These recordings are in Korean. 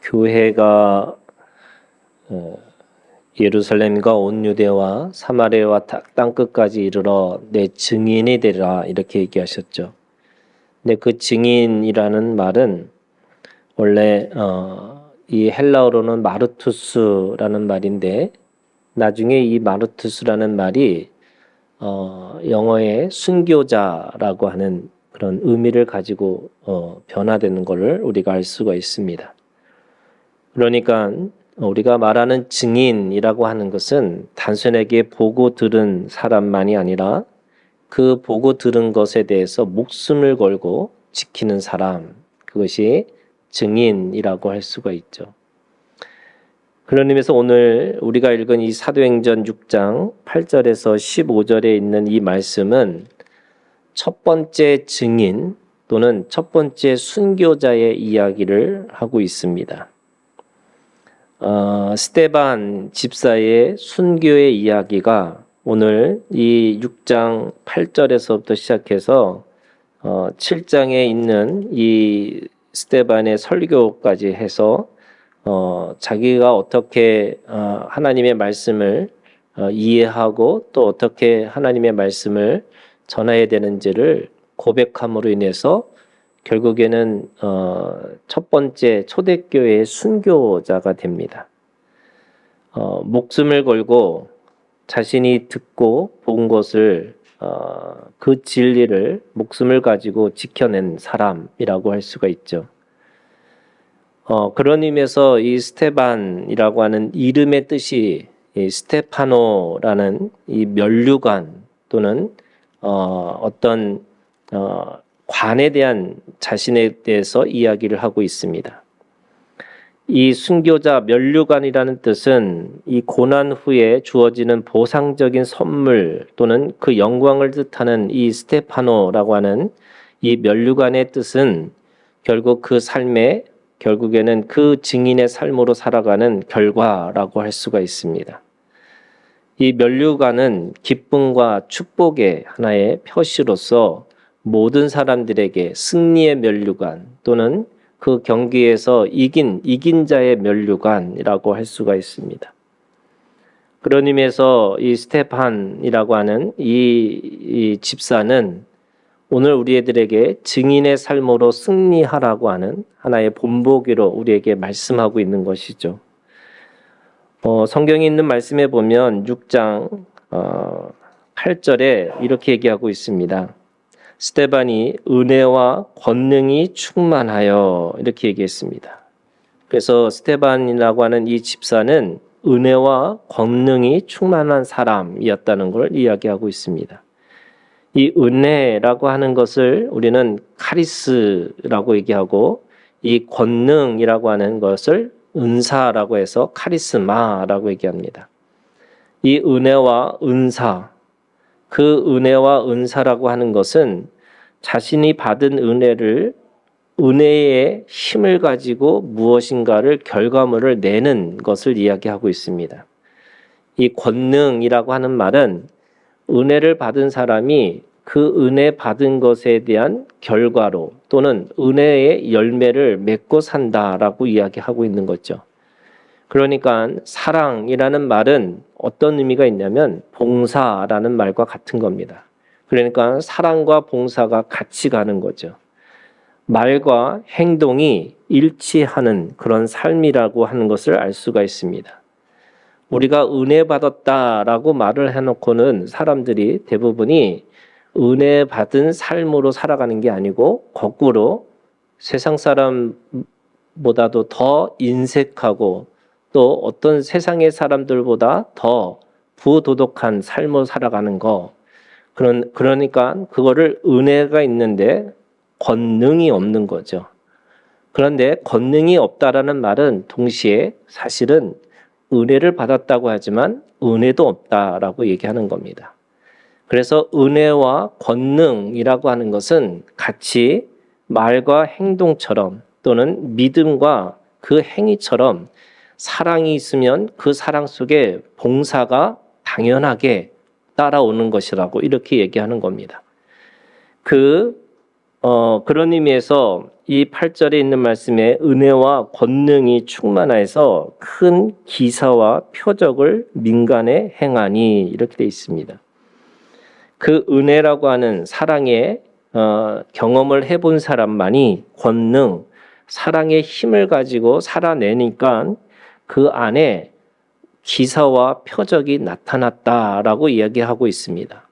교회가 예루살렘과 온 유대와 사마리아와 땅 끝까지 이르러 내 증인이 되리라 이렇게 얘기하셨죠. 근데 그 증인이라는 말은 원래 이 헬라어로는 마르투스라는 말인데 나중에 이 마르투스라는 말이 영어의 순교자라고 하는 그런 의미를 가지고 변화되는 것을 우리가 알 수가 있습니다. 그러니까 우리가 말하는 증인이라고 하는 것은 단순하게 보고 들은 사람만이 아니라 그 보고 들은 것에 대해서 목숨을 걸고 지키는 사람, 그것이 증인이라고 할 수가 있죠. 그런 의미에서 오늘 우리가 읽은 이 사도행전 6장 8절에서 15절에 있는 이 말씀은 첫 번째 증인 또는 첫 번째 순교자의 이야기를 하고 있습니다. 스데반 집사의 순교의 이야기가 오늘 이 6장 8절에서부터 시작해서 7장에 있는 이 스데반의 설교까지 해서 자기가 어떻게 하나님의 말씀을 이해하고 또 어떻게 하나님의 말씀을 전해야 되는지를 고백함으로 인해서 결국에는 첫 번째 초대교회의 순교자가 됩니다. 목숨을 걸고 자신이 듣고 본 것을 그 진리를 목숨을 가지고 지켜낸 사람이라고 할 수가 있죠. 그런 의미에서 이 스테반이라고 하는 이름의 뜻이 이 스테파노라는 이 면류관 또는 어떤 관에 대한 자신에 대해서 이야기를 하고 있습니다. 이 순교자 면류관이라는 뜻은 이 고난 후에 주어지는 보상적인 선물 또는 그 영광을 뜻하는 이 스테파노라고 하는 이 면류관의 뜻은 결국 그 삶에 결국에는 그 증인의 삶으로 살아가는 결과라고 할 수가 있습니다. 이 면류관은 기쁨과 축복의 하나의 표시로서 모든 사람들에게 승리의 면류관 또는 그 경기에서 이긴 자의 면류관이라고 할 수가 있습니다. 그런 의미에서 이 스테판이라고 하는 이 집사는 오늘 우리들에게 증인의 삶으로 승리하라고 하는 하나의 본보기로 우리에게 말씀하고 있는 것이죠. 성경에 있는 말씀에 보면 6장 8절에 이렇게 얘기하고 있습니다. 스데반이 은혜와 권능이 충만하여 이렇게 얘기했습니다. 그래서 스데반이라고 하는 이 집사는 은혜와 권능이 충만한 사람이었다는 걸 이야기하고 있습니다. 이 은혜라고 하는 것을 우리는 카리스라고 얘기하고 이 권능이라고 하는 것을 은사라고 해서 카리스마라고 얘기합니다. 이 은혜와 은사, 그 은혜와 은사라고 하는 것은 자신이 받은 은혜의 힘을 가지고 무엇인가를 결과물을 내는 것을 이야기하고 있습니다. 이 권능이라고 하는 말은 은혜를 받은 사람이 그 은혜 받은 것에 대한 결과로 또는 은혜의 열매를 맺고 산다라고 이야기하고 있는 거죠. 그러니까 사랑이라는 말은 어떤 의미가 있냐면 봉사라는 말과 같은 겁니다. 그러니까 사랑과 봉사가 같이 가는 거죠. 말과 행동이 일치하는 그런 삶이라고 하는 것을 알 수가 있습니다. 우리가 은혜 받았다라고 말을 해놓고는 사람들이 대부분이 은혜 받은 삶으로 살아가는 게 아니고 거꾸로 세상 사람보다도 더 인색하고 또 어떤 세상의 사람들보다 더 부도덕한 삶을 살아가는 거. 그러니까 그거를 은혜가 있는데 권능이 없는 거죠. 그런데 권능이 없다라는 말은 동시에 사실은 은혜를 받았다고 하지만 은혜도 없다라고 얘기하는 겁니다. 그래서 은혜와 권능이라고 하는 것은 같이 말과 행동처럼 또는 믿음과 그 행위처럼 사랑이 있으면 그 사랑 속에 봉사가 당연하게 따라오는 것이라고 이렇게 얘기하는 겁니다. 그 그런 의미에서 이 8절에 있는 말씀에 은혜와 권능이 충만해서 큰 기사와 표적을 민간에 행하니 이렇게 되어 있습니다. 그 은혜라고 하는 사랑의 경험을 해본 사람만이 권능, 사랑의 힘을 가지고 살아내니까 그 안에 기사와 표적이 나타났다라고 이야기하고 있습니다.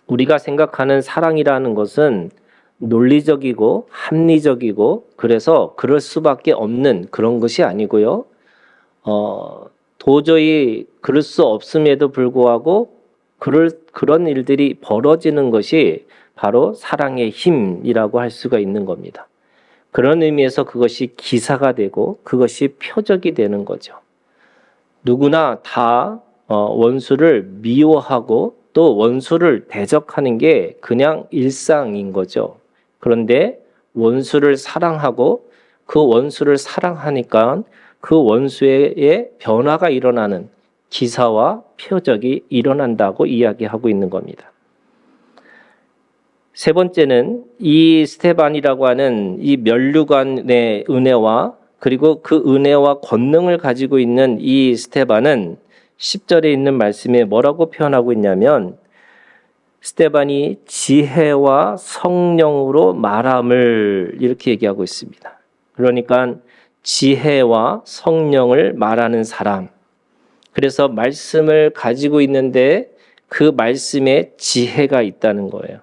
우리가 생각하는 사랑이라는 것은 논리적이고 합리적이고 그래서 그럴 수밖에 없는 그런 것이 아니고요. 도저히 그럴 수 없음에도 불구하고 그런 일들이 벌어지는 것이 바로 사랑의 힘이라고 할 수가 있는 겁니다. 그런 의미에서 그것이 기사가 되고 그것이 표적이 되는 거죠. 누구나 다 원수를 미워하고 또 원수를 대적하는 게 그냥 일상인 거죠. 그런데 원수를 사랑하고 그 원수를 사랑하니까 그 원수의 변화가 일어나는 기사와 표적이 일어난다고 이야기하고 있는 겁니다. 세 번째는 이 스데반이라고 하는 이 면류관의 은혜와 그리고 그 은혜와 권능을 가지고 있는 이 스데반은 10절에 있는 말씀에 뭐라고 표현하고 있냐면 스데반이 지혜와 성령으로 말함을 이렇게 얘기하고 있습니다. 그러니까 지혜와 성령을 말하는 사람. 그래서 말씀을 가지고 있는데 그 말씀에 지혜가 있다는 거예요.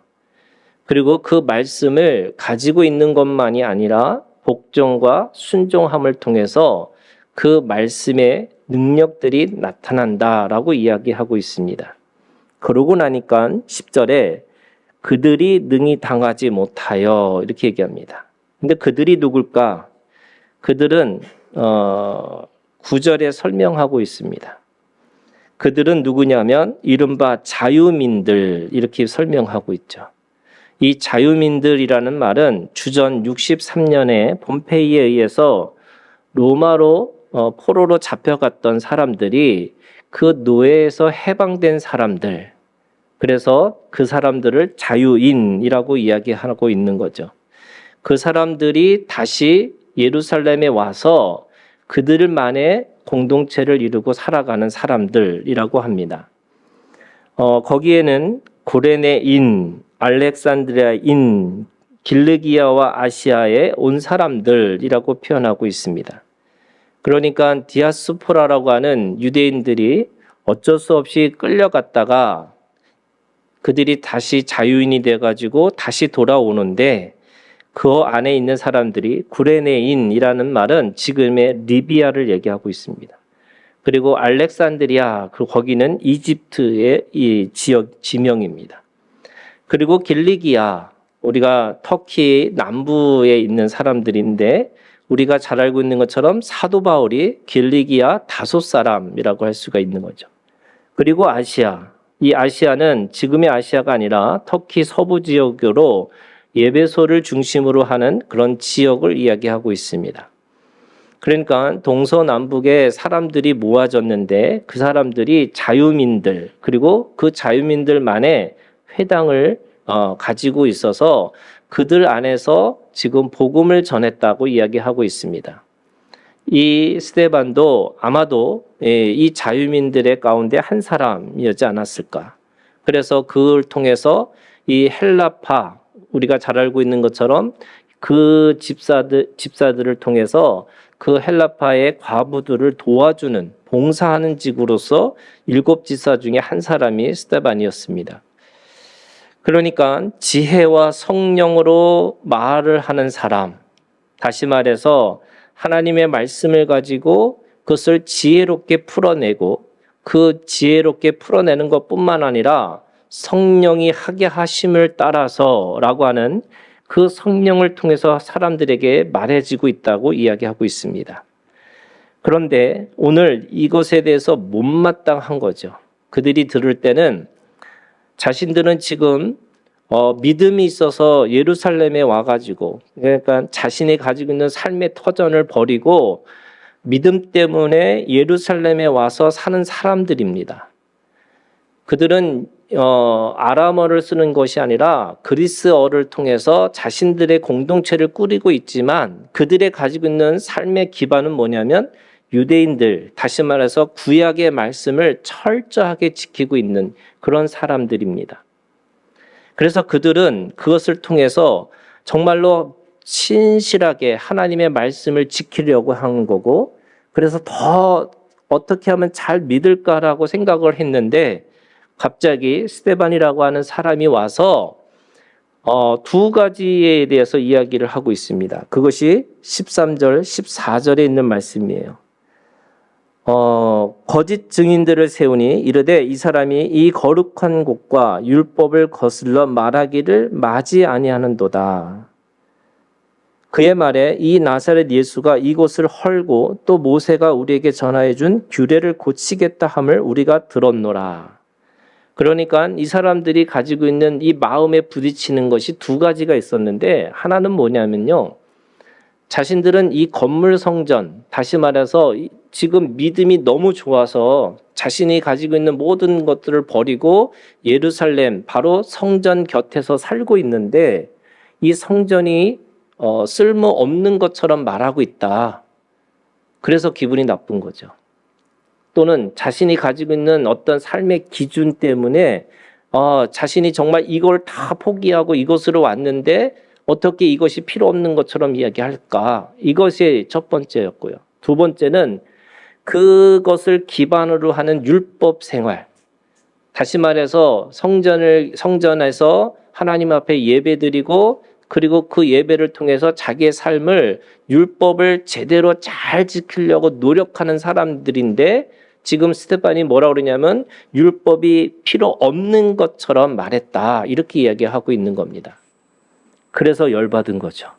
그리고 그 말씀을 가지고 있는 것만이 아니라 복종과 순종함을 통해서 그 말씀의 능력들이 나타난다라고 이야기하고 있습니다. 그러고 나니까 10절에 그들이 능히 당하지 못하여 이렇게 얘기합니다. 근데 그들이 누굴까? 그들은 9절에 설명하고 있습니다. 그들은 누구냐면 이른바 자유민들 이렇게 설명하고 있죠. 이 자유민들이라는 말은 주전 63년에 폼페이에 의해서 로마로 포로로 잡혀갔던 사람들이 그 노예에서 해방된 사람들, 그래서 그 사람들을 자유인이라고 이야기하고 있는 거죠. 그 사람들이 다시 예루살렘에 와서 그들만의 공동체를 이루고 살아가는 사람들이라고 합니다. 거기에는 고레네인, 알렉산드리아인, 길르기아와 아시아에 온 사람들이라고 표현하고 있습니다. 그러니까 디아스포라라고 하는 유대인들이 어쩔 수 없이 끌려갔다가 그들이 다시 자유인이 돼가지고 다시 돌아오는데 그 안에 있는 사람들이 구레네인이라는 말은 지금의 리비아를 얘기하고 있습니다. 그리고 알렉산드리아, 거기는 이집트의 이 지역 지명입니다. 그리고 길리기아, 우리가 터키 남부에 있는 사람들인데 우리가 잘 알고 있는 것처럼 사도 바울이 길리기아 다소 사람이라고 할 수가 있는 거죠. 그리고 아시아, 이 아시아는 지금의 아시아가 아니라 터키 서부 지역으로 예배소를 중심으로 하는 그런 지역을 이야기하고 있습니다. 그러니까 동서남북에 사람들이 모아졌는데 그 사람들이 자유민들 그리고 그 자유민들만의 회당을 가지고 있어서 그들 안에서 지금 복음을 전했다고 이야기하고 있습니다. 이 스데반도 아마도 이 자유민들의 가운데 한 사람이었지 않았을까. 그래서 그걸 통해서 이 헬라파, 우리가 잘 알고 있는 것처럼 그 집사들을 통해서 그 헬라파의 과부들을 도와주는 봉사하는 직으로서 7집사 중에 한 사람이 스데반이었습니다. 그러니까 지혜와 성령으로 말을 하는 사람, 다시 말해서 하나님의 말씀을 가지고 그것을 지혜롭게 풀어내고 그 지혜롭게 풀어내는 것뿐만 아니라 성령이 하게 하심을 따라서라고 하는 그 성령을 통해서 사람들에게 말해지고 있다고 이야기하고 있습니다. 그런데 오늘 이것에 대해서 못마땅한 거죠. 그들이 들을 때는 자신들은 지금 믿음이 있어서 예루살렘에 와가지고 그러니까 자신이 가지고 있는 삶의 터전을 버리고 믿음 때문에 예루살렘에 와서 사는 사람들입니다. 그들은 아람어를 쓰는 것이 아니라 그리스어를 통해서 자신들의 공동체를 꾸리고 있지만 그들의 가지고 있는 삶의 기반은 뭐냐면 유대인들, 다시 말해서 구약의 말씀을 철저하게 지키고 있는 그런 사람들입니다. 그래서 그들은 그것을 통해서 정말로 신실하게 하나님의 말씀을 지키려고 하는 거고, 그래서 더 어떻게 하면 잘 믿을까라고 생각을 했는데 갑자기 스데반이라고 하는 사람이 와서 두 가지에 대해서 이야기를 하고 있습니다. 그것이 13절, 14절에 있는 말씀이에요. 거짓 증인들을 세우니 이르되 이 사람이 이 거룩한 곳과 율법을 거슬러 말하기를 마지 아니하는도다. 그의 말에 이 나사렛 예수가 이곳을 헐고 또 모세가 우리에게 전하여 준 규례를 고치겠다 함을 우리가 들었노라. 그러니까 이 사람들이 가지고 있는 이 마음에 부딪히는 것이 두 가지가 있었는데, 하나는 뭐냐면요, 자신들은 이 건물 성전, 다시 말해서 지금 믿음이 너무 좋아서 자신이 가지고 있는 모든 것들을 버리고 예루살렘 바로 성전 곁에서 살고 있는데 이 성전이 쓸모없는 것처럼 말하고 있다. 그래서 기분이 나쁜 거죠. 또는 자신이 가지고 있는 어떤 삶의 기준 때문에 자신이 정말 이걸 다 포기하고 이것으로 왔는데 어떻게 이것이 필요 없는 것처럼 이야기할까? 이것이 첫 번째였고요. 두 번째는 그것을 기반으로 하는 율법 생활. 다시 말해서 성전에서 하나님 앞에 예배드리고 그리고 그 예배를 통해서 자기의 삶을 율법을 제대로 잘 지키려고 노력하는 사람들인데 지금 스데반이 뭐라 그러냐면 율법이 필요 없는 것처럼 말했다. 이렇게 이야기하고 있는 겁니다. 그래서 열받은 거죠.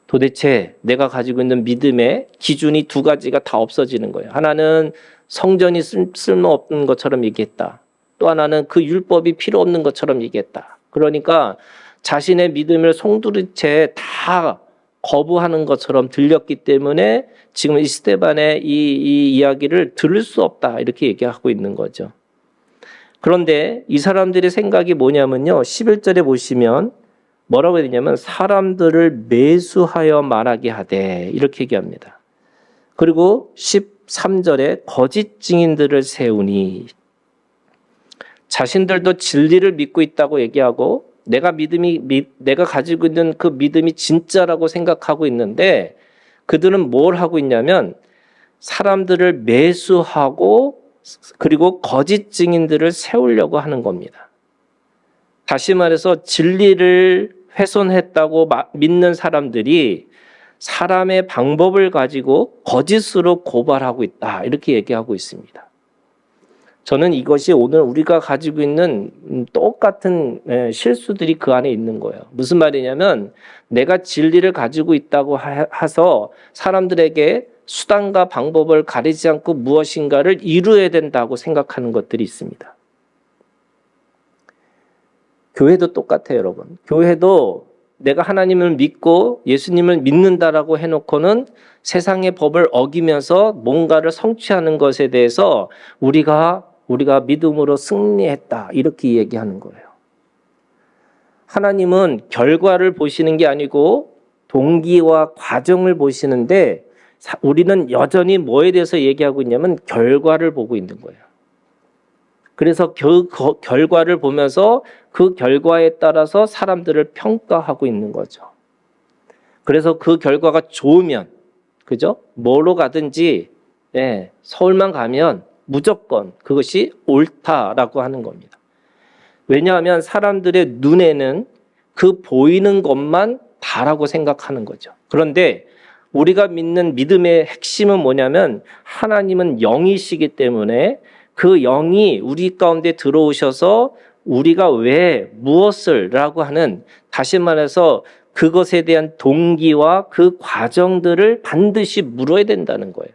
도대체 내가 가지고 있는 믿음의 기준이 두 가지가 다 없어지는 거예요. 하나는 성전이 쓸모없는 것처럼 얘기했다. 또 하나는 그 율법이 필요 없는 것처럼 얘기했다. 그러니까 자신의 믿음을 송두리째 다 거부하는 것처럼 들렸기 때문에 지금 이 스데반의 이 이야기를 들을 수 없다. 이렇게 얘기하고 있는 거죠. 그런데 이 사람들의 생각이 뭐냐면요. 11절에 보시면 뭐라고 해야 되냐면 사람들을 매수하여 말하게 하되 이렇게 얘기합니다. 그리고 13절에 거짓 증인들을 세우니 자신들도 진리를 믿고 있다고 얘기하고 내가 가지고 있는 그 믿음이 진짜라고 생각하고 있는데 그들은 뭘 하고 있냐면 사람들을 매수하고 그리고 거짓 증인들을 세우려고 하는 겁니다. 다시 말해서 진리를 훼손했다고 믿는 사람들이 사람의 방법을 가지고 거짓으로 고발하고 있다. 이렇게 얘기하고 있습니다. 저는 이것이 오늘 우리가 가지고 있는 똑같은 실수들이 그 안에 있는 거예요. 무슨 말이냐면 내가 진리를 가지고 있다고 해서 사람들에게 수단과 방법을 가리지 않고 무엇인가를 이루어야 된다고 생각하는 것들이 있습니다. 교회도 똑같아요, 여러분. 교회도 내가 하나님을 믿고 예수님을 믿는다라고 해놓고는 세상의 법을 어기면서 뭔가를 성취하는 것에 대해서 우리가 믿음으로 승리했다 이렇게 얘기하는 거예요. 하나님은 결과를 보시는 게 아니고 동기와 과정을 보시는데 우리는 여전히 뭐에 대해서 얘기하고 있냐면 결과를 보고 있는 거예요. 그래서 그 결과를 보면서 그 결과에 따라서 사람들을 평가하고 있는 거죠. 그래서 그 결과가 좋으면, 그죠? 뭐로 가든지, 서울만 가면 무조건 그것이 옳다라고 하는 겁니다. 왜냐하면 사람들의 눈에는 그 보이는 것만 다라고 생각하는 거죠. 그런데 우리가 믿는 믿음의 핵심은 뭐냐면 하나님은 영이시기 때문에 그 영이 우리 가운데 들어오셔서 우리가 왜 무엇을 라고 하는, 다시 말해서 그것에 대한 동기와 그 과정들을 반드시 물어야 된다는 거예요.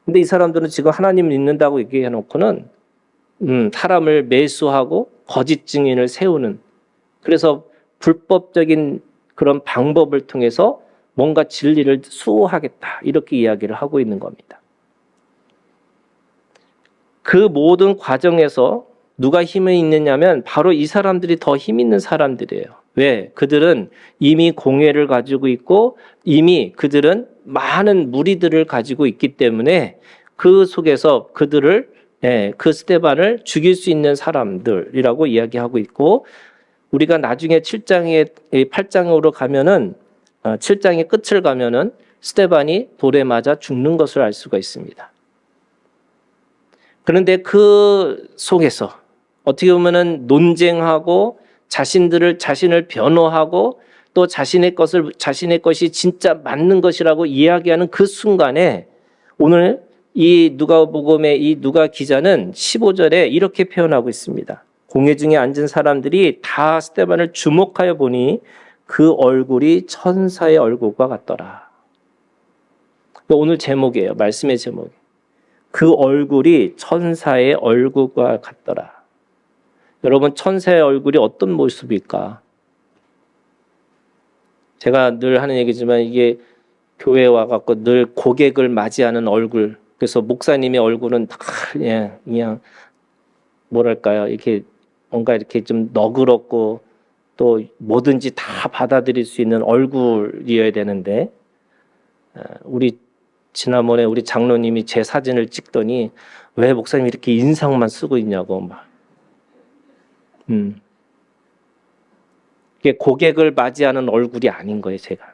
근데 이 사람들은 지금 하나님 믿는다고 얘기해 놓고는 사람을 매수하고 거짓 증인을 세우는, 그래서 불법적인 그런 방법을 통해서 뭔가 진리를 수호하겠다 이렇게 이야기를 하고 있는 겁니다. 그 모든 과정에서 누가 힘이 있느냐면 바로 이 사람들이 더 힘 있는 사람들이에요. 왜? 그들은 이미 공회를 가지고 있고 이미 그들은 많은 무리들을 가지고 있기 때문에 그 속에서 그들을 그 스데반을 죽일 수 있는 사람들이라고 이야기하고 있고, 우리가 나중에 8장으로 가면은 7장의 끝을 가면은 스데반이 돌에 맞아 죽는 것을 알 수가 있습니다. 그런데 그 속에서 어떻게 보면은 논쟁하고 자신을 변호하고 또 자신의 것이 진짜 맞는 것이라고 이야기하는 그 순간에 오늘 이 누가복음의 이 누가 기자는 15절에 이렇게 표현하고 있습니다. 공회 중에 앉은 사람들이 다 스데반을 주목하여 보니 그 얼굴이 천사의 얼굴과 같더라. 오늘 제목이에요. 말씀의 제목. 그 얼굴이 천사의 얼굴과 같더라. 여러분, 천사의 얼굴이 어떤 모습일까? 제가 늘 하는 얘기지만 이게 교회에 와갖고 늘 고객을 맞이하는 얼굴. 그래서 목사님의 얼굴은 다 그냥 뭐랄까요? 이렇게 뭔가 이렇게 좀 너그럽고 또 뭐든지 다 받아들일 수 있는 얼굴이어야 되는데, 지난번에 우리 장로님이 제 사진을 찍더니 왜 목사님이 이렇게 인상만 쓰고 있냐고 막. 이게 고객을 맞이하는 얼굴이 아닌 거예요, 제가.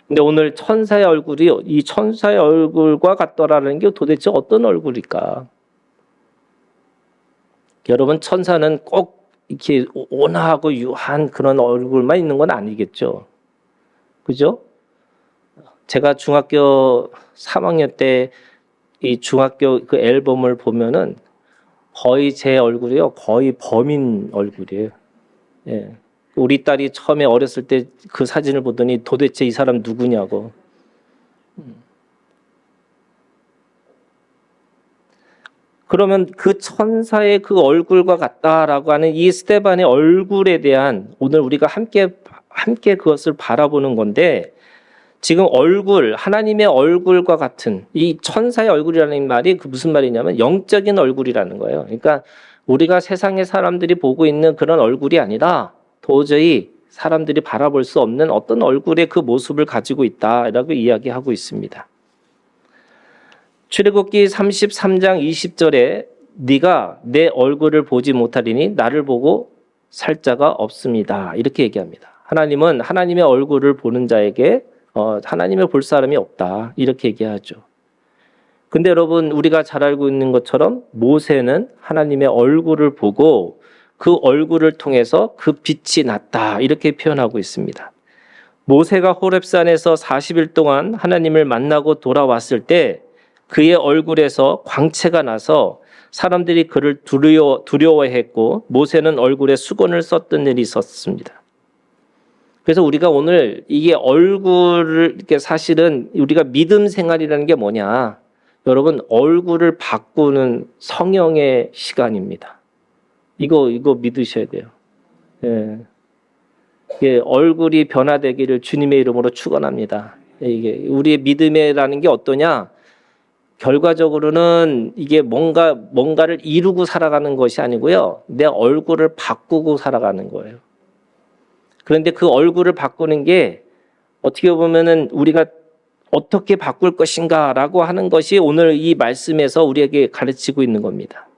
근데 오늘 천사의 얼굴이 이 천사의 얼굴과 같더라는 게 도대체 어떤 얼굴일까? 여러분, 천사는 꼭 이렇게 온화하고 유한 그런 얼굴만 있는 건 아니겠죠. 그죠? 제가 중학교 3학년 때 이 중학교 그 앨범을 보면은 거의 제 얼굴이요, 거의 범인 얼굴이에요. 예. 우리 딸이 처음에 어렸을 때 그 사진을 보더니 도대체 이 사람 누구냐고. 그러면 그 천사의 그 얼굴과 같다라고 하는 이 스데반의 얼굴에 대한 오늘 우리가 함께 그것을 바라보는 건데, 지금 얼굴, 하나님의 얼굴과 같은 이 천사의 얼굴이라는 말이 그 무슨 말이냐면 영적인 얼굴이라는 거예요. 그러니까 우리가 세상의 사람들이 보고 있는 그런 얼굴이 아니라 도저히 사람들이 바라볼 수 없는 어떤 얼굴의 그 모습을 가지고 있다라고 이야기하고 있습니다. 출애굽기 33장 20절에 네가 내 얼굴을 보지 못하리니 나를 보고 살 자가 없습니다. 이렇게 얘기합니다. 하나님은 하나님의 얼굴을 보는 자에게 하나님을 볼 사람이 없다. 이렇게 얘기하죠. 근데 여러분, 우리가 잘 알고 있는 것처럼 모세는 하나님의 얼굴을 보고 그 얼굴을 통해서 그 빛이 났다. 이렇게 표현하고 있습니다. 모세가 호렙산에서 40일 동안 하나님을 만나고 돌아왔을 때 그의 얼굴에서 광채가 나서 사람들이 그를 두려워했고 모세는 얼굴에 수건을 썼던 일이 있었습니다. 그래서 우리가 오늘 이게 얼굴을 이렇게 사실은 우리가 믿음 생활이라는 게 뭐냐? 여러분, 얼굴을 바꾸는 성령의 시간입니다. 이거 믿으셔야 돼요. 예. 이게 얼굴이 변화되기를 주님의 이름으로 축원합니다. 이게 우리의 믿음이라는 게 어떠냐? 결과적으로는 이게 뭔가를 이루고 살아가는 것이 아니고요. 내 얼굴을 바꾸고 살아가는 거예요. 그런데 그 얼굴을 바꾸는 게 어떻게 보면은 우리가 어떻게 바꿀 것인가라고 하는 것이 오늘 이 말씀에서 우리에게 가르치고 있는 겁니다.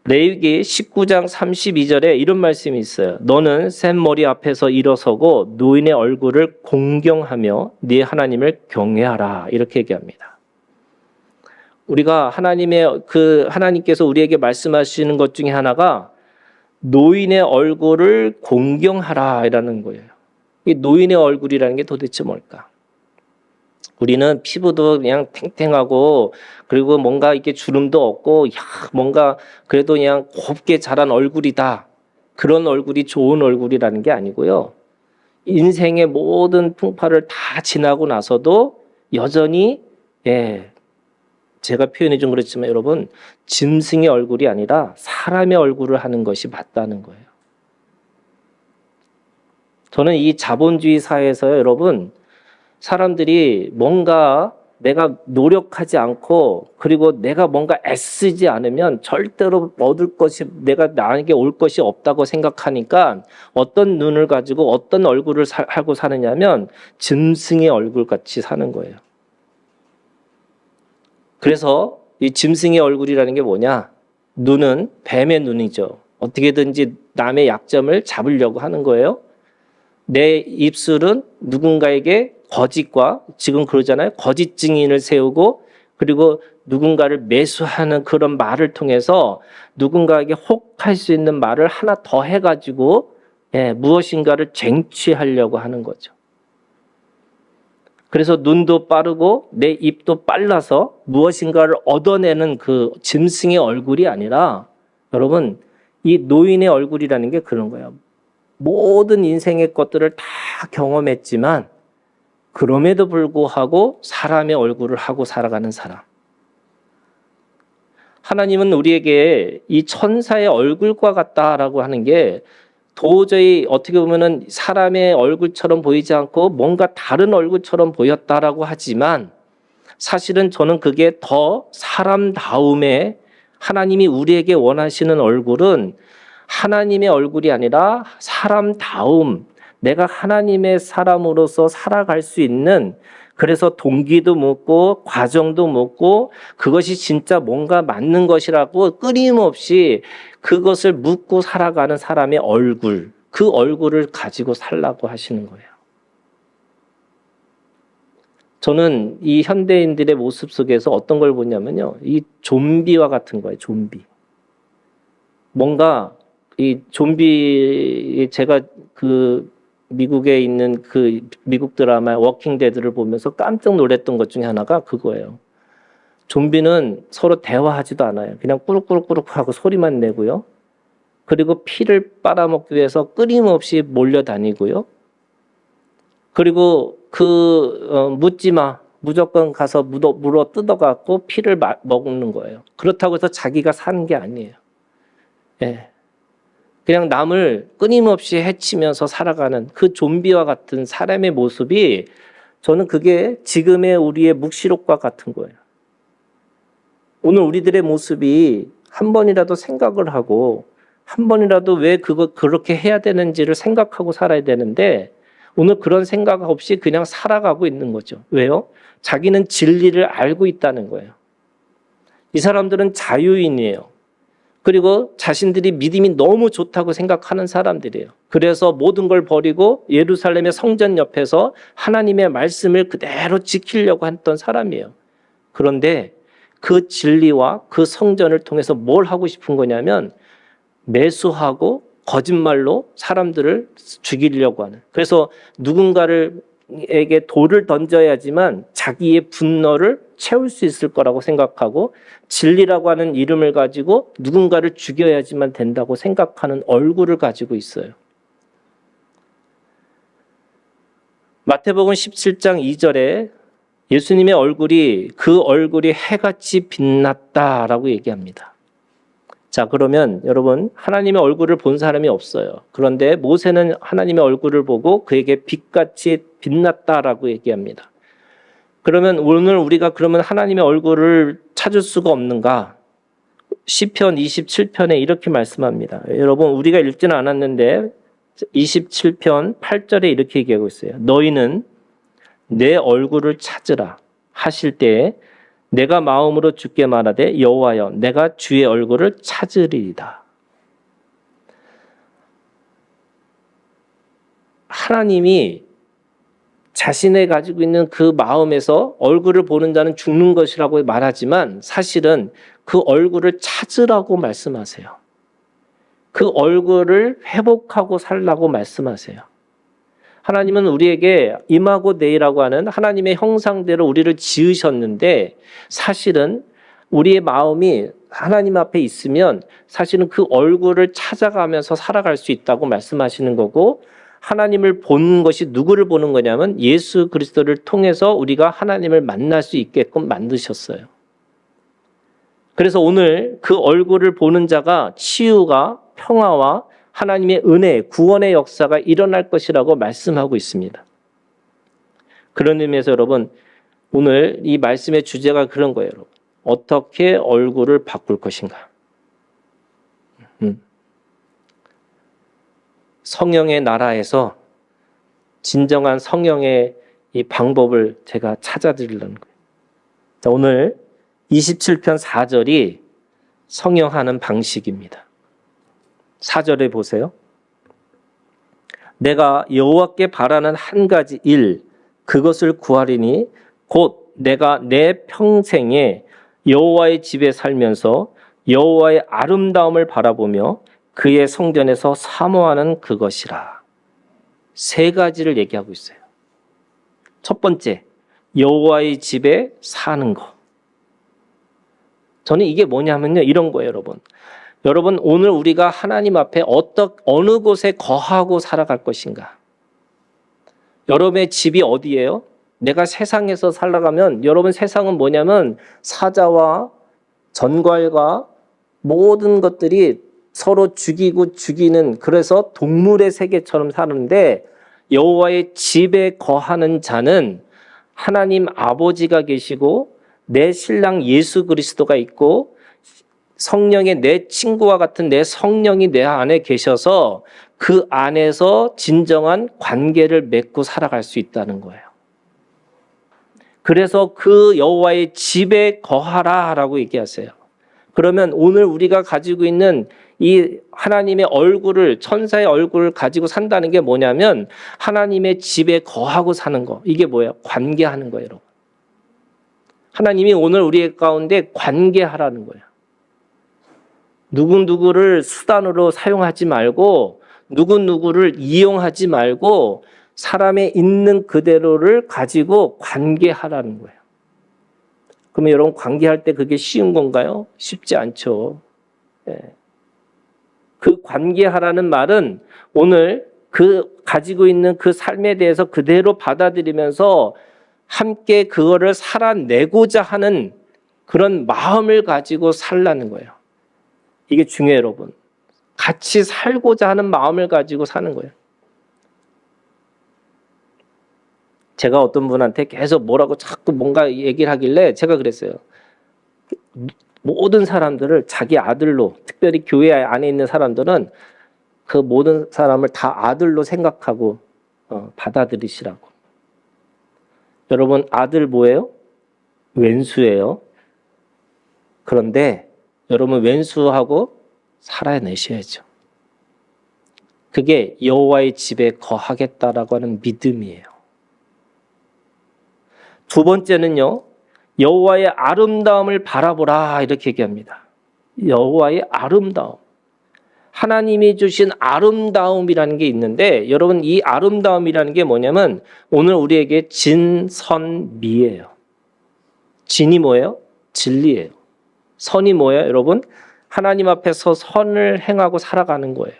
레위기 19장 32절에 이런 말씀이 있어요. 너는 샘머리 앞에서 일어서고 노인의 얼굴을 공경하며 네 하나님을 경외하라. 이렇게 얘기합니다. 우리가 하나님께서 우리에게 말씀하시는 것 중에 하나가 노인의 얼굴을 공경하라라는 거예요. 이 노인의 얼굴이라는 게 도대체 뭘까? 우리는 피부도 그냥 탱탱하고 그리고 뭔가 이렇게 주름도 없고 뭔가 그래도 그냥 곱게 자란 얼굴이다. 그런 얼굴이 좋은 얼굴이라는 게 아니고요. 인생의 모든 풍파를 다 지나고 나서도 여전히 제가 표현이 좀 그렇지만 여러분, 짐승의 얼굴이 아니라 사람의 얼굴을 하는 것이 맞다는 거예요. 저는 이 자본주의 사회에서요, 여러분, 사람들이 뭔가 내가 노력하지 않고 그리고 내가 뭔가 애쓰지 않으면 절대로 얻을 것이 내가 나에게 올 것이 없다고 생각하니까 어떤 눈을 가지고 어떤 얼굴을 하고 사느냐면 짐승의 얼굴 같이 사는 거예요. 그래서 이 짐승의 얼굴이라는 게 뭐냐? 눈은 뱀의 눈이죠. 어떻게든지 남의 약점을 잡으려고 하는 거예요. 내 입술은 누군가에게 거짓과 지금 그러잖아요. 거짓 증인을 세우고 그리고 누군가를 매수하는 그런 말을 통해서 누군가에게 혹할 수 있는 말을 하나 더 해가지고 무엇인가를 쟁취하려고 하는 거죠. 그래서 눈도 빠르고 내 입도 빨라서 무엇인가를 얻어내는 그 짐승의 얼굴이 아니라 여러분 이 노인의 얼굴이라는 게 그런 거예요. 모든 인생의 것들을 다 경험했지만 그럼에도 불구하고 사람의 얼굴을 하고 살아가는 사람. 하나님은 우리에게 이 천사의 얼굴과 같다라고 하는 게 도저히 어떻게 보면은 사람의 얼굴처럼 보이지 않고 뭔가 다른 얼굴처럼 보였다라고 하지만 사실은 저는 그게 더 사람다움에 하나님이 우리에게 원하시는 얼굴은 하나님의 얼굴이 아니라 사람다움, 내가 하나님의 사람으로서 살아갈 수 있는 그래서 동기도 묻고 과정도 묻고 그것이 진짜 뭔가 맞는 것이라고 끊임없이 그것을 묻고 살아가는 사람의 얼굴, 그 얼굴을 가지고 살라고 하시는 거예요. 저는 이 현대인들의 모습 속에서 어떤 걸 보냐면요. 이 좀비와 같은 거예요. 좀비. 뭔가 이 좀비 제가 그 미국에 있는 그 미국 드라마 워킹 데드를 보면서 깜짝 놀랐던 것 중에 하나가 그거예요. 좀비는 서로 대화하지도 않아요. 그냥 꾸룩꾸룩꾸룩 하고 소리만 내고요. 그리고 피를 빨아먹기 위해서 끊임없이 몰려다니고요. 그리고 묻지 마. 무조건 가서 물어 뜯어갖고 피를 먹는 거예요. 그렇다고 해서 자기가 사는 게 아니에요. 예. 그냥 남을 끊임없이 해치면서 살아가는 그 좀비와 같은 사람의 모습이 저는 그게 지금의 우리의 묵시록과 같은 거예요. 오늘 우리들의 모습이 한 번이라도 생각을 하고 한 번이라도 왜 그렇게 해야 되는지를 생각하고 살아야 되는데 오늘 그런 생각 없이 그냥 살아가고 있는 거죠. 왜요? 자기는 진리를 알고 있다는 거예요. 이 사람들은 자유인이에요. 그리고 자신들이 믿음이 너무 좋다고 생각하는 사람들이에요. 그래서 모든 걸 버리고 예루살렘의 성전 옆에서 하나님의 말씀을 그대로 지키려고 했던 사람이에요. 그런데 그 진리와 그 성전을 통해서 뭘 하고 싶은 거냐면 매수하고 거짓말로 사람들을 죽이려고 하는. 그래서 누군가에게 돌을 던져야지만 자기의 분노를 채울 수 있을 거라고 생각하고 진리라고 하는 이름을 가지고 누군가를 죽여야지만 된다고 생각하는 얼굴을 가지고 있어요. 마태복음 17장 2절에 예수님의 얼굴이 그 얼굴이 해같이 빛났다라고 얘기합니다. 자, 그러면 여러분 하나님의 얼굴을 본 사람이 없어요. 그런데 모세는 하나님의 얼굴을 보고 그에게 빛같이 빛났다라고 얘기합니다. 그러면 오늘 우리가 그러면 하나님의 얼굴을 찾을 수가 없는가? 시편 27편에 이렇게 말씀합니다. 여러분 우리가 읽지는 않았는데 27편 8절에 이렇게 얘기하고 있어요. 너희는 내 얼굴을 찾으라 하실 때에 내가 마음으로 주께 말하되 여호와여 내가 주의 얼굴을 찾으리이다. 하나님이 자신의 가지고 있는 그 마음에서 얼굴을 보는 자는 죽는 것이라고 말하지만 사실은 그 얼굴을 찾으라고 말씀하세요. 그 얼굴을 회복하고 살라고 말씀하세요. 하나님은 우리에게 임하고 내이라고 하는 하나님의 형상대로 우리를 지으셨는데 사실은 우리의 마음이 하나님 앞에 있으면 사실은 그 얼굴을 찾아가면서 살아갈 수 있다고 말씀하시는 거고 하나님을 보는 것이 누구를 보는 거냐면 예수 그리스도를 통해서 우리가 하나님을 만날 수 있게끔 만드셨어요. 그래서 오늘 그 얼굴을 보는 자가 치유가 평화와 하나님의 은혜, 구원의 역사가 일어날 것이라고 말씀하고 있습니다. 그런 의미에서 여러분, 오늘 이 말씀의 주제가 그런 거예요, 여러분. 어떻게 얼굴을 바꿀 것인가? 성령의 나라에서 진정한 성령의 이 방법을 제가 찾아드리려는 거예요. 자, 오늘 27편 4절이 성령하는 방식입니다. 4절에 보세요. 내가 여호와께 바라는 한 가지 일, 그것을 구하리니 곧 내가 내 평생에 여호와의 집에 살면서 여호와의 아름다움을 바라보며 그의 성전에서 사모하는 그것이라. 세 가지를 얘기하고 있어요. 첫 번째, 여호와의 집에 사는 거. 저는 이게 뭐냐면요, 이런 거예요, 여러분. 여러분, 오늘 우리가 하나님 앞에 어느 곳에 거하고 살아갈 것인가? 여러분의 집이 어디예요? 내가 세상에서 살아가면 여러분 세상은 뭐냐면 사자와 전갈과 모든 것들이 서로 죽이고 죽이는, 그래서 동물의 세계처럼 사는데, 여호와의 집에 거하는 자는 하나님 아버지가 계시고 내 신랑 예수 그리스도가 있고 성령의 내 친구와 같은 내 성령이 내 안에 계셔서 그 안에서 진정한 관계를 맺고 살아갈 수 있다는 거예요. 그래서 그 여호와의 집에 거하라라고 얘기하세요. 그러면 오늘 우리가 가지고 있는 이 하나님의 얼굴을, 천사의 얼굴을 가지고 산다는 게 뭐냐면 하나님의 집에 거하고 사는 거. 이게 뭐예요? 관계하는 거예요, 여러분. 하나님이 오늘 우리 가운데 관계하라는 거예요. 누구를 수단으로 사용하지 말고 누구를 이용하지 말고 사람의 있는 그대로를 가지고 관계하라는 거예요. 그러면 여러분, 관계할 때 그게 쉬운 건가요? 쉽지 않죠. 그 관계하라는 말은 오늘 그 가지고 있는 그 삶에 대해서 그대로 받아들이면서 함께 그거를 살아내고자 하는 그런 마음을 가지고 살라는 거예요. 이게 중요해요, 여러분. 같이 살고자 하는 마음을 가지고 사는 거예요. 제가 어떤 분한테 계속 뭐라고 자꾸 뭔가 얘기를 하길래 제가 그랬어요. 모든 사람들을 자기 아들로, 특별히 교회 안에 있는 사람들은 그 모든 사람을 다 아들로 생각하고 받아들이시라고. 여러분, 아들 뭐예요? 왼수예요. 그런데 여러분, 왼수하고 살아내셔야죠. 그게 여호와의 집에 거하겠다라고 하는 믿음이에요. 두 번째는요, 여호와의 아름다움을 바라보라, 이렇게 얘기합니다. 여호와의 아름다움. 하나님이 주신 아름다움이라는 게 있는데, 여러분, 이 아름다움이라는 게 뭐냐면 오늘 우리에게 진선미예요. 진이 뭐예요? 진리예요. 선이 뭐예요, 여러분? 하나님 앞에서 선을 행하고 살아가는 거예요.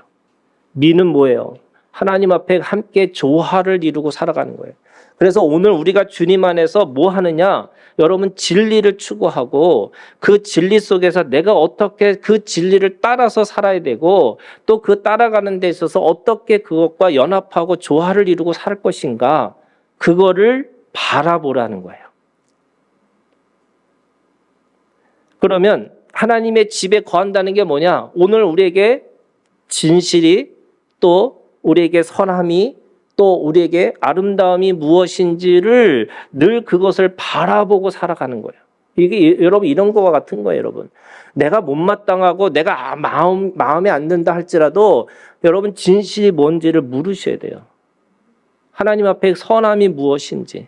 미는 뭐예요? 하나님 앞에 함께 조화를 이루고 살아가는 거예요. 그래서 오늘 우리가 주님 안에서 뭐 하느냐? 여러분, 진리를 추구하고 그 진리 속에서 내가 어떻게 그 진리를 따라서 살아야 되고 또 그 따라가는 데 있어서 어떻게 그것과 연합하고 조화를 이루고 살 것인가, 그거를 바라보라는 거예요. 그러면 하나님의 집에 거한다는 게 뭐냐? 오늘 우리에게 진실이, 또 우리에게 선함이, 또 우리에게 아름다움이 무엇인지를 늘 그것을 바라보고 살아가는 거예요. 이게 여러분, 이런 거와 같은 거예요, 여러분. 내가 못마땅하고 내가 마음에 안 든다 할지라도 여러분, 진실이 뭔지를 물으셔야 돼요. 하나님 앞에 선함이 무엇인지,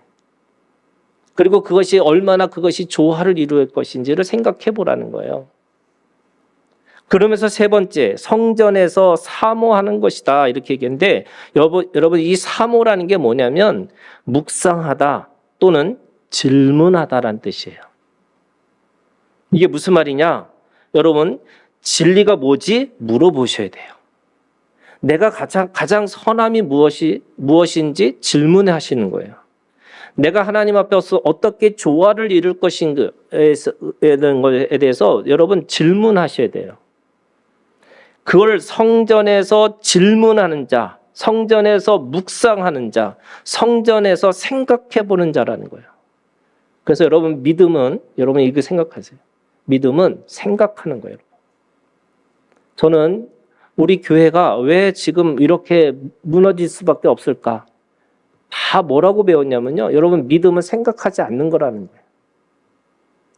그리고 그것이 얼마나 그것이 조화를 이루을 것인지를 생각해 보라는 거예요. 그러면서 세 번째, 성전에서 사모하는 것이다, 이렇게 얘기했는데, 여러분, 이 사모라는 게 뭐냐면 묵상하다 또는 질문하다라는 뜻이에요. 이게 무슨 말이냐? 여러분, 진리가 뭐지? 물어보셔야 돼요. 내가 가장 선함이 무엇인지 질문해 하시는 거예요. 내가 하나님 앞에서 어떻게 조화를 이룰 것인가에 대해서 여러분 질문하셔야 돼요. 그걸 성전에서 질문하는 자, 성전에서 묵상하는 자, 성전에서 생각해 보는 자라는 거예요. 그래서 여러분 믿음은 여러분 이렇게 생각하세요. 믿음은 생각하는 거예요. 저는 우리 교회가 왜 지금 이렇게 무너질 수밖에 없을까? 다 뭐라고 배웠냐면요. 여러분 믿음은 생각하지 않는 거라는 거예요.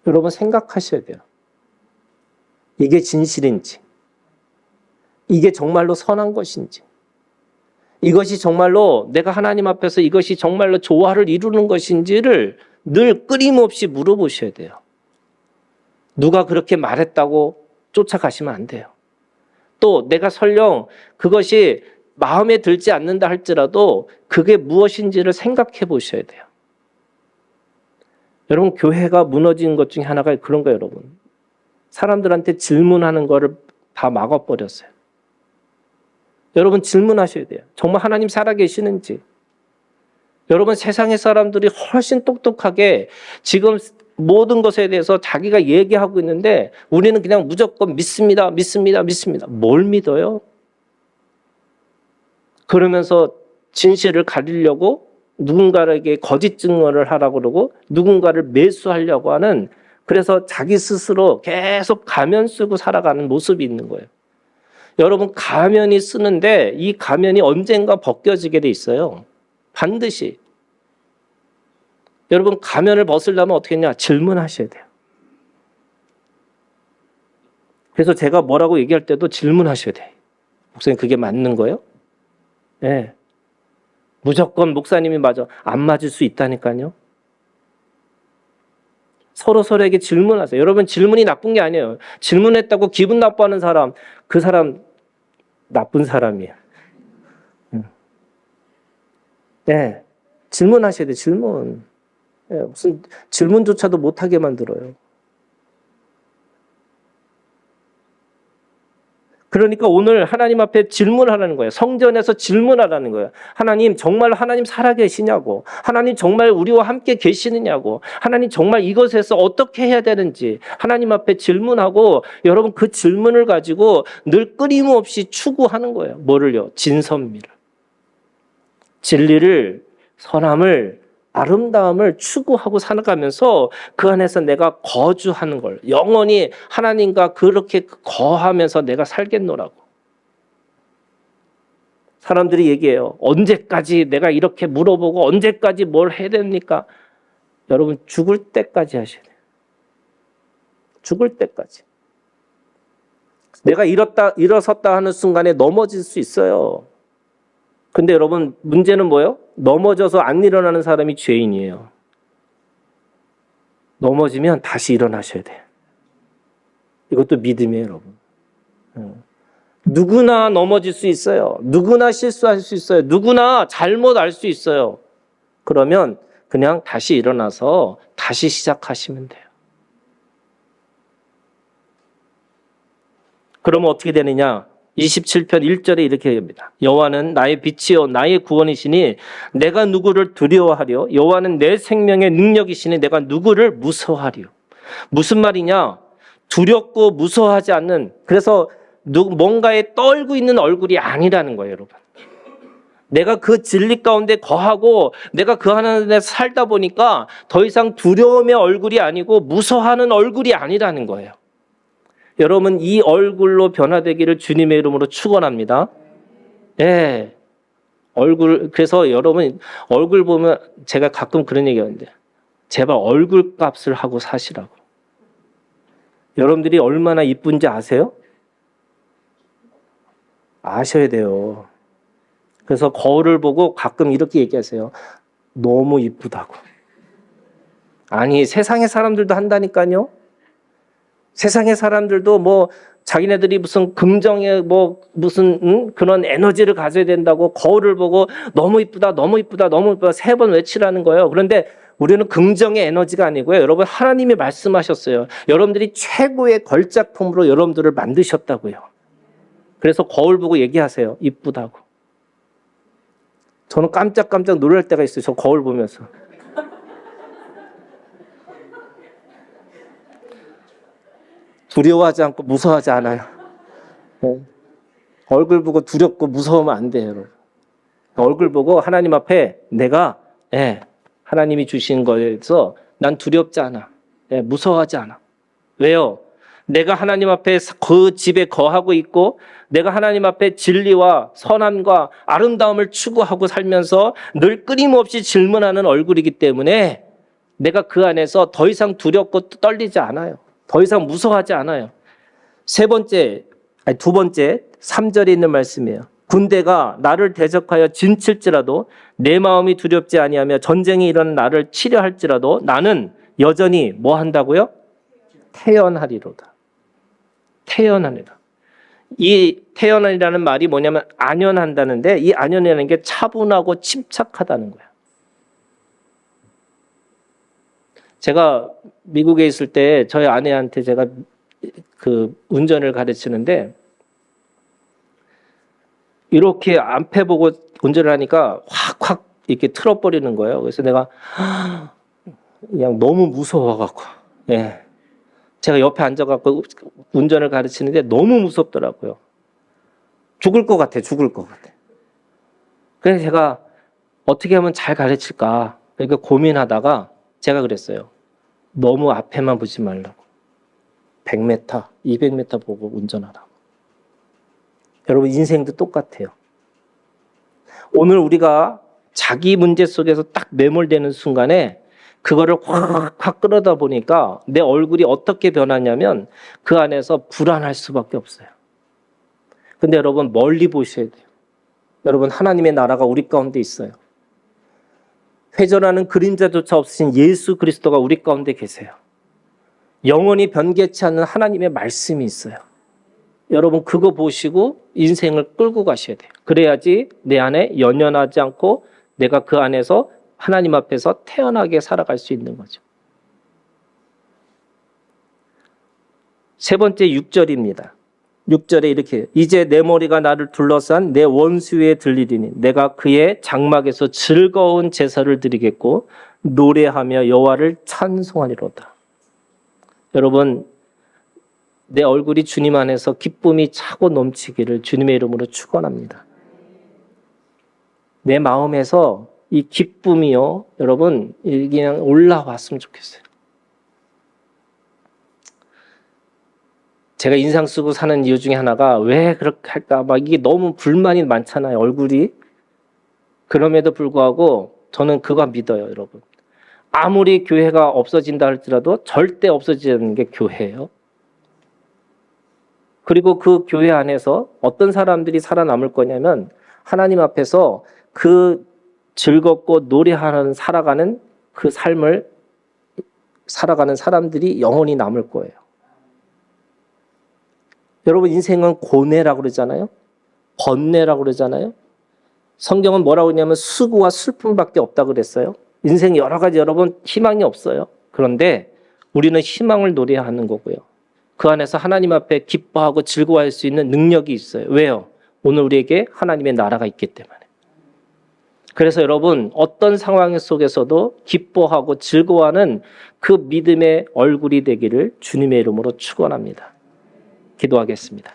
여러분 생각하셔야 돼요. 이게 진실인지, 이게 정말로 선한 것인지, 이것이 정말로 내가 하나님 앞에서 이것이 정말로 조화를 이루는 것인지를 늘 끊임없이 물어보셔야 돼요. 누가 그렇게 말했다고 쫓아가시면 안 돼요. 또 내가 설령 그것이 마음에 들지 않는다 할지라도 그게 무엇인지를 생각해 보셔야 돼요. 여러분 교회가 무너진 것 중에 하나가 그런 거예요. 여러분 사람들한테 질문하는 거를 다 막아버렸어요. 여러분 질문하셔야 돼요. 정말 하나님 살아계시는지. 여러분 세상의 사람들이 훨씬 똑똑하게 지금 모든 것에 대해서 자기가 얘기하고 있는데 우리는 그냥 무조건 믿습니다. 뭘 믿어요? 그러면서 진실을 가리려고 누군가에게 거짓 증언을 하라고 그러고 누군가를 매수하려고 하는, 그래서 자기 스스로 계속 가면 쓰고 살아가는 모습이 있는 거예요. 여러분 가면이 쓰는데 이 가면이 언젠가 벗겨지게 돼 있어요. 반드시. 여러분 가면을 벗으려면 어떻게 했냐? 질문하셔야 돼요. 그래서 제가 뭐라고 얘기할 때도 질문하셔야 돼요. 목사님 그게 맞는 거예요? 네. 무조건 목사님이 맞아. 안 맞을 수 있다니까요. 서로에게 질문하세요. 여러분 질문이 나쁜 게 아니에요. 질문했다고 기분 나빠하는 사람, 그 사람 나쁜 사람이에요. 네. 질문하셔야 돼요. 질문. 네. 무슨 질문조차도 못하게 만들어요. 그러니까 오늘 하나님 앞에 질문하라는 거예요. 성전에서 질문하라는 거예요. 하나님 정말 하나님 살아계시냐고, 하나님 정말 우리와 함께 계시느냐고, 하나님 정말 이것에서 어떻게 해야 되는지 하나님 앞에 질문하고, 여러분 그 질문을 가지고 늘 끊임없이 추구하는 거예요. 뭐를요? 진선미를, 진리를, 선함을, 아름다움을 추구하고 살아가면서 그 안에서 내가 거주하는 걸, 영원히 하나님과 그렇게 거하면서 내가 살겠노라고. 사람들이 얘기해요. 언제까지 내가 이렇게 물어보고 언제까지 뭘 해야 됩니까? 여러분 죽을 때까지 하셔야 돼요. 죽을 때까지. 내가 일어섰다 하는 순간에 넘어질 수 있어요. 근데 여러분 문제는 뭐예요? 넘어져서 안 일어나는 사람이 죄인이에요. 넘어지면 다시 일어나셔야 돼요. 이것도 믿음이에요, 여러분. 누구나 넘어질 수 있어요. 누구나 실수할 수 있어요. 누구나 잘못할 수 있어요. 그러면 그냥 다시 일어나서 다시 시작하시면 돼요. 그러면 어떻게 되느냐? 27편 1절에 이렇게 얘기합니다. 여호와는 나의 빛이요 나의 구원이시니 내가 누구를 두려워하려? 여호와는 내 생명의 능력이시니 내가 누구를 무서워하려? 무슨 말이냐? 두렵고 무서워하지 않는, 그래서 뭔가에 떨고 있는 얼굴이 아니라는 거예요, 여러분. 내가 그 진리 가운데 거하고 내가 그 하나님에 살다 보니까 더 이상 두려움의 얼굴이 아니고 무서워하는 얼굴이 아니라는 거예요. 여러분 이 얼굴로 변화되기를 주님의 이름으로 축원합니다. 예. 그래서 여러분 얼굴 보면 제가 가끔 그런 얘기하는데 제발 얼굴 값을 하고 사시라고. 여러분들이 얼마나 이쁜지 아세요? 아셔야 돼요. 그래서 거울을 보고 가끔 이렇게 얘기하세요. 너무 이쁘다고. 아니 세상의 사람들도 한다니까요. 세상의 사람들도 뭐 자기네들이 무슨 긍정의 뭐 무슨 그런 에너지를 가져야 된다고 거울을 보고 너무 이쁘다, 너무 이쁘다, 너무 이쁘다 3번 외치라는 거예요. 그런데 우리는 긍정의 에너지가 아니고요. 여러분 하나님이 말씀하셨어요. 여러분들이 최고의 걸작품으로 여러분들을 만드셨다고요. 그래서 거울 보고 얘기하세요. 이쁘다고. 저는 깜짝깜짝 놀랄 때가 있어요. 저 거울 보면서. 두려워하지 않고 무서워하지 않아요. 얼굴 보고 두렵고 무서우면 안 돼요, 여러분. 얼굴 보고 하나님 앞에 내가 하나님이 주신 거에서 난 두렵지 않아. 무서워하지 않아. 왜요? 내가 하나님 앞에 그 집에 거하고 있고 내가 하나님 앞에 진리와 선함과 아름다움을 추구하고 살면서 늘 끊임없이 질문하는 얼굴이기 때문에 내가 그 안에서 더 이상 두렵고 떨리지 않아요. 더 이상 무서워하지 않아요. 두 번째 3절에 있는 말씀이에요. 군대가 나를 대적하여 진칠지라도 내 마음이 두렵지 아니하며 전쟁이 일어난 나를 치려 할지라도 나는 여전히 뭐 한다고요? 태연하리로다. 태연하리라. 이 태연하리라는 말이 뭐냐면 안연한다는데 이 안연이라는 게 차분하고 침착하다는 거야. 제가 미국에 있을 때 저희 아내한테 제가 그 운전을 가르치는데 이렇게 앞에 보고 운전을 하니까 확 이렇게 틀어버리는 거예요. 그래서 내가 그냥 너무 무서워갖고, 제가 옆에 앉아갖고 운전을 가르치는데 너무 무섭더라고요. 죽을 것 같아. 그래서 제가 어떻게 하면 잘 가르칠까? 그러니까 고민하다가 제가 그랬어요. 너무 앞에만 보지 말라고. 100m, 200m 보고 운전하라고. 여러분 인생도 똑같아요. 오늘 우리가 자기 문제 속에서 딱 매몰되는 순간에 그거를 확 끌어다 보니까 내 얼굴이 어떻게 변하냐면 그 안에서 불안할 수밖에 없어요. 근데 여러분 멀리 보셔야 돼요. 여러분 하나님의 나라가 우리 가운데 있어요. 회전하는 그림자조차 없으신 예수 그리스도가 우리 가운데 계세요. 영원히 변개치 않는 하나님의 말씀이 있어요. 여러분 그거 보시고 인생을 끌고 가셔야 돼요. 그래야지 내 안에 연연하지 않고 내가 그 안에서 하나님 앞에서 태연하게 살아갈 수 있는 거죠. 세 번째 6절입니다. 6절에 이렇게 이제 내 머리가 나를 둘러싼 내 원수 위에 들리리니 내가 그의 장막에서 즐거운 제사를 드리겠고 노래하며 여호와를 찬송하리로다. 여러분 내 얼굴이 주님 안에서 기쁨이 차고 넘치기를 주님의 이름으로 축원합니다. 내 마음에서 이 기쁨이요, 여러분 그냥 올라왔으면 좋겠어요. 제가 인상 쓰고 사는 이유 중에 하나가 왜 그렇게 할까? 이게 너무 불만이 많잖아요, 얼굴이. 그럼에도 불구하고 저는 그거 믿어요, 여러분. 아무리 교회가 없어진다 할지라도 절대 없어지는 게 교회예요. 그리고 그 교회 안에서 어떤 사람들이 살아남을 거냐면 하나님 앞에서 그 즐겁고 노래하는 살아가는 그 삶을 살아가는 사람들이 영원히 남을 거예요. 여러분 인생은 고뇌라고 그러잖아요. 번뇌라고 그러잖아요. 성경은 뭐라고 했냐면 수고와 슬픔밖에 없다고 그랬어요. 인생 여러 가지 여러분 희망이 없어요. 그런데 우리는 희망을 노래하는 거고요. 그 안에서 하나님 앞에 기뻐하고 즐거워할 수 있는 능력이 있어요. 왜요? 오늘 우리에게 하나님의 나라가 있기 때문에. 그래서 여러분 어떤 상황 속에서도 기뻐하고 즐거워하는 그 믿음의 얼굴이 되기를 주님의 이름으로 축원합니다. 기도하겠습니다.